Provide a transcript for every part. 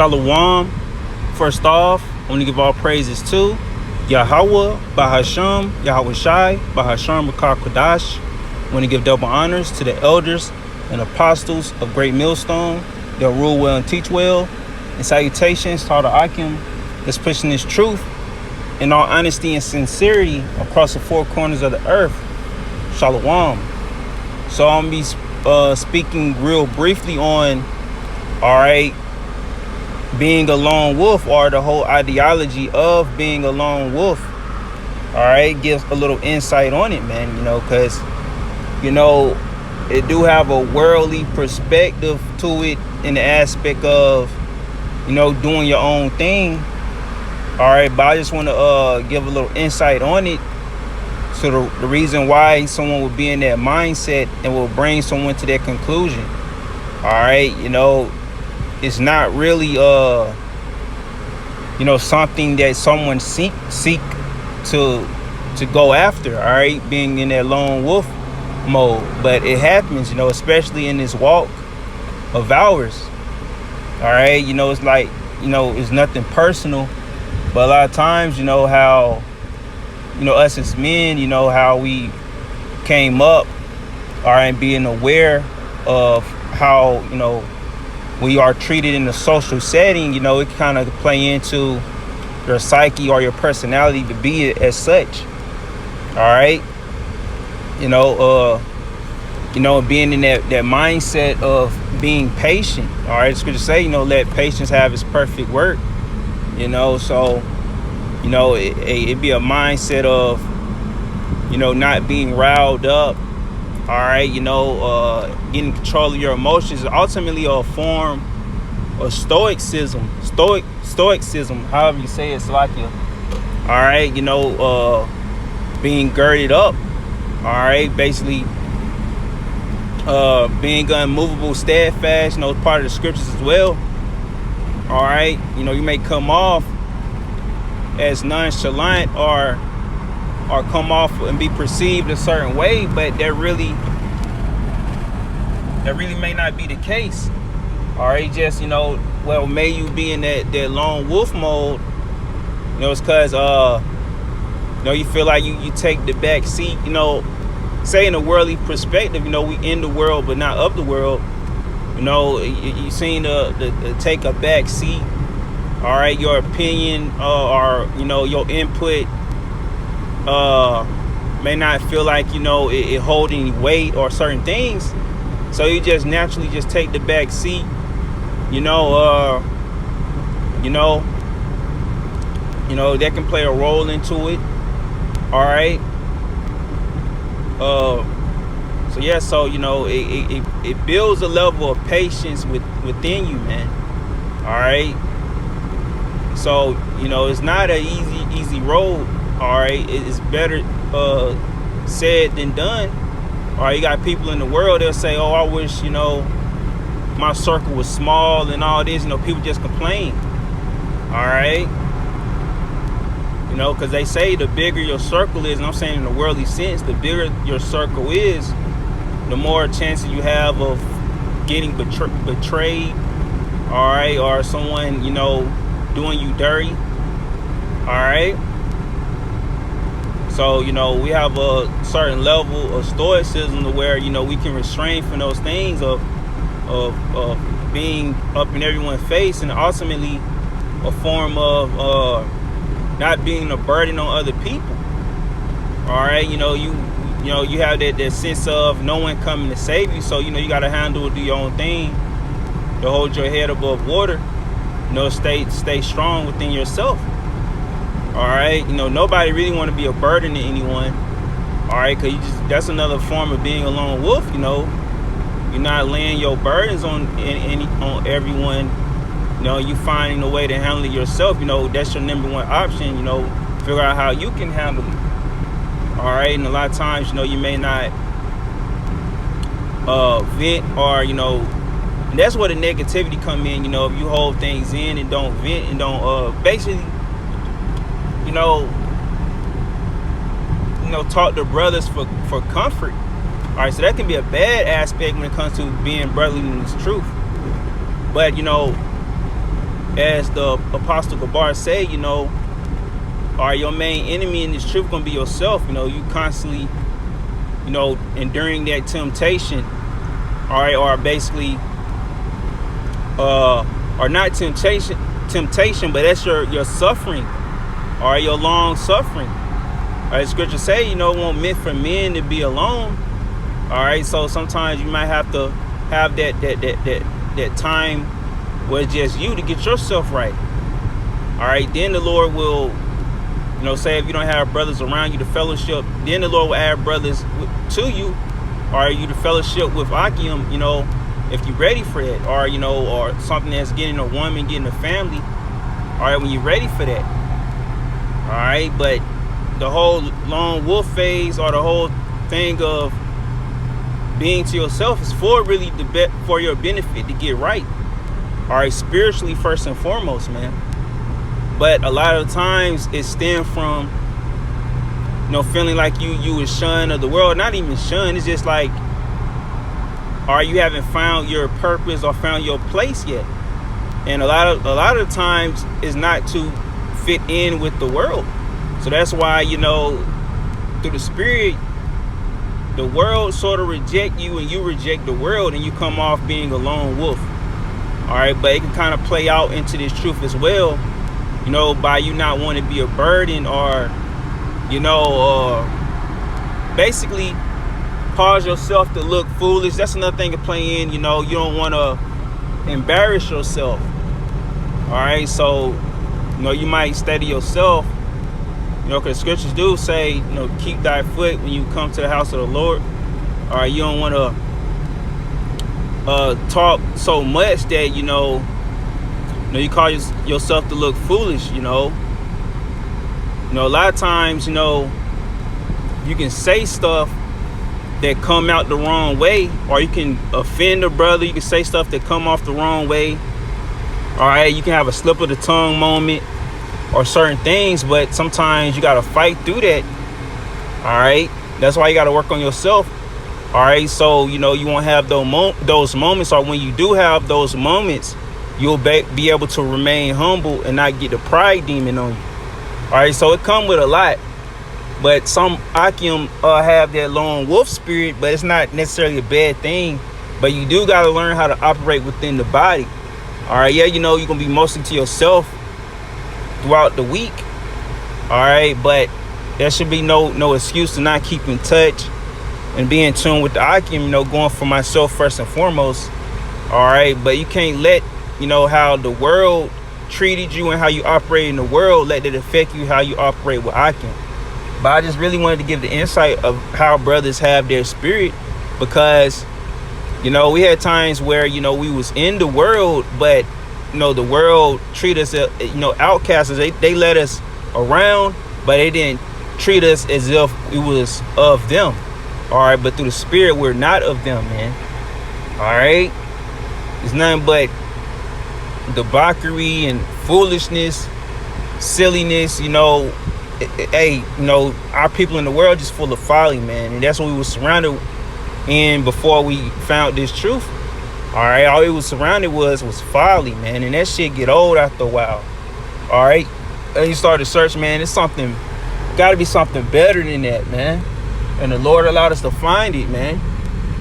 Shalom. First off, I want to give all praises to Yahweh, Bahasham, Yahweh Shai, Bahasham Rakar Kodash. I want to give double honors to the elders and apostles of Great Millstone. They'll rule well and teach well. And salutations to all the Akim that's pushing this truth in all honesty and sincerity across the four corners of the earth. Shalom. So I'm going to be speaking real briefly on, being a lone wolf, or the whole ideology of being a lone wolf. Give a little insight on it, man, because, it do have a worldly perspective to it in the aspect of, doing your own thing. But I just want to give a little insight on it. So the reason why someone would be in that mindset and will bring someone to that conclusion. It's not really something that someone seek to go after, being in that lone wolf mode. But it happens, especially in this walk of ours. It's like, it's nothing personal, but a lot of times, how us as men, how we came up, and being aware of how, we are treated in a social setting, it kind of play into your psyche or your personality to be as such. Being in that mindset of being patient. The scripture say, let patience have its perfect work. So it'd be a mindset of, not being riled up. Getting control of your emotions is ultimately a form of stoicism, however you say it, Salakia. Being girded up. Basically, being unmovable, steadfast, part of the scriptures as well. You may come off as nonchalant or come off and be perceived a certain way, but that really may not be the case. Just may you be in that lone wolf mode. It's because you feel like you take the back seat. Say in a worldly perspective, we in the world but not of the world. You seem to take a back seat. Your opinion or your input may not feel like it hold any weight or certain things, so you just naturally just take the back seat. That can play a role into it. It builds a level of patience within you, man. So it's not an easy road. It's better said than done. You got people in the world, they'll say, I wish, my circle was small and all this. People just complain. Because they say the bigger your circle is, and I'm saying in a worldly sense, the bigger your circle is, the more chances you have of getting betrayed, or someone, doing you dirty. So, we have a certain level of stoicism to where, we can restrain from those things of being up in everyone's face, and ultimately a form of not being a burden on other people. You have that sense of no one coming to save you, so you got to do your own thing to hold your head above water. Stay strong within yourself. Nobody really want to be a burden to anyone. Because that's another form of being a lone wolf. You're not laying your burdens on everyone. You finding a way to handle it yourself. That's your number one option. Figure out how you can handle it. And a lot of times, you may not vent, or and that's where the negativity come in. If you hold things in and don't vent and don't basically talk to brothers for comfort. So that can be a bad aspect when it comes to being brotherly in this truth. But as the Apostle Gabar said, you know, are your main enemy in this truth going to be yourself? You know, you constantly, you know, enduring that temptation, all right, or basically, or not temptation, but that's your suffering, or your long suffering. All right, scripture say, you know, it won't meant for men to be alone. All right, so sometimes you might have to have that time where it's just you to get yourself right. All right, then the Lord will, you know, say if you don't have brothers around you to fellowship, then the Lord will add brothers to you, or you to fellowship with Akim, you know, if you're ready for it, or, you know, or something that's getting a woman, getting a family, all right, when you're ready for that. All right, but the whole lone wolf phase, or the whole thing of being to yourself, is for really for your benefit, to get right. All right, spiritually first and foremost, man. But a lot of times it stems from, you know, feeling like you is shunned of the world. Not even shunned. It's just like, or you haven't found your purpose or found your place yet. And a lot of times it's not to fit in with the world. So that's why, you know, through the spirit, the world sort of reject you and you reject the world, and you come off being a lone wolf. All right, but it can kind of play out into this truth as well, you know, by you not wanting to be a burden, or, you know, basically cause yourself to look foolish. That's another thing to play in. You know, you don't want to embarrass yourself. All right, so, you know, you might steady yourself, you know, because scriptures do say, you know, keep thy foot when you come to the house of the Lord. All right, you don't want to talk so much that, you know, you cause yourself to look foolish. You know, a lot of times, you know, you can say stuff that come out the wrong way, or you can offend a brother. You can say stuff that come off the wrong way. All right, you can have a slip of the tongue moment or certain things, but sometimes you got to fight through that. All right, that's why you got to work on yourself. All right, so, you know, you won't have those moments, or when you do have those moments, you'll be able to remain humble and not get the pride demon on you. All right, so it come with a lot. But some Akim have that lone wolf spirit, but it's not necessarily a bad thing. But you do got to learn how to operate within the body. All right, yeah, you know, you're going to be mostly to yourself throughout the week. All right, but there should be no excuse to not keep in touch and be in tune with the Akim, you know, going for myself first and foremost. All right, but you can't let, you know, how the world treated you and how you operate in the world, let it affect you how you operate with Akim. But I just really wanted to give the insight of how brothers have their spirit, because, you know, we had times where, you know, we was in the world, but, you know, the world treat us, you know, outcasts. They let us around, but they didn't treat us as if we was of them. All right, but through the spirit, we're not of them, man. All right, it's nothing but debauchery and foolishness, silliness, you know. Hey, you know, our people in the world just full of folly, man, and that's what we were surrounded in before we found this truth. All right, all it was surrounded was folly, man, and that shit get old after a while. All right, and you start to search, man, it's something, got to be something better than that, man. And the Lord allowed us to find it, man.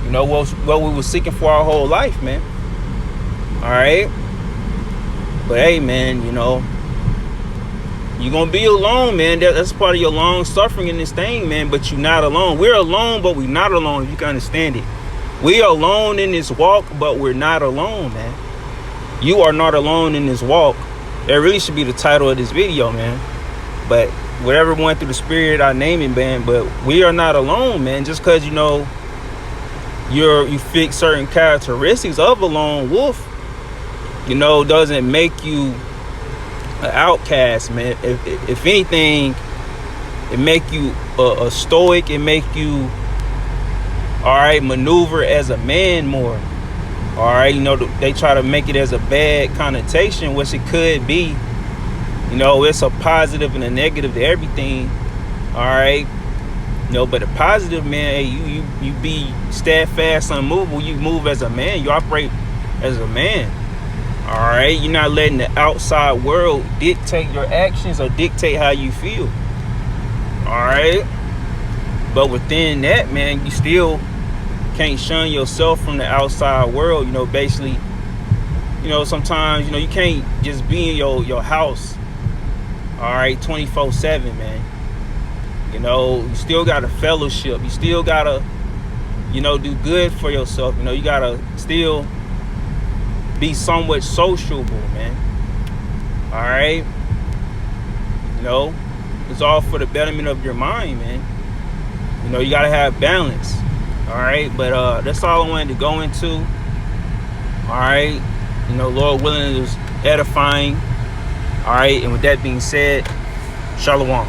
You know, what we were seeking for our whole life, man. All right, but hey, man, you know, you're going to be alone, man. That's part of your long suffering in this thing, man. But you're not alone. We're alone, but we're not alone, if you can understand it. We are alone in this walk, but we're not alone, man. You are not alone in this walk. That really should be the title of this video, man. But whatever went through the spirit, I name it, man. But we are not alone, man. Just because, you know, you fit certain characteristics of a lone wolf, you know, doesn't make you an outcast, man. If anything, it make you a stoic. It make you, all right, maneuver as a man more. All right, you know, they try to make it as a bad connotation, which it could be. You know, it's a positive and a negative to everything. All right, you know, but the positive, man, hey, you be steadfast, unmovable. You move as a man. You operate as a man. All right, you're not letting the outside world dictate your actions or dictate how you feel. All right, but within that, man, you still can't shun yourself from the outside world. You know, basically, you know, sometimes, you know, you can't just be in your house, all right, 24/7, man. You know, you still gotta fellowship. You still gotta, you know, do good for yourself. You know, you gotta still be somewhat sociable, man. All right, you know, it's all for the betterment of your mind, man. You know, you gotta have balance. All right, but that's all I wanted to go into. All right, you know, Lord willing, it was edifying. All right, and with that being said, shalom.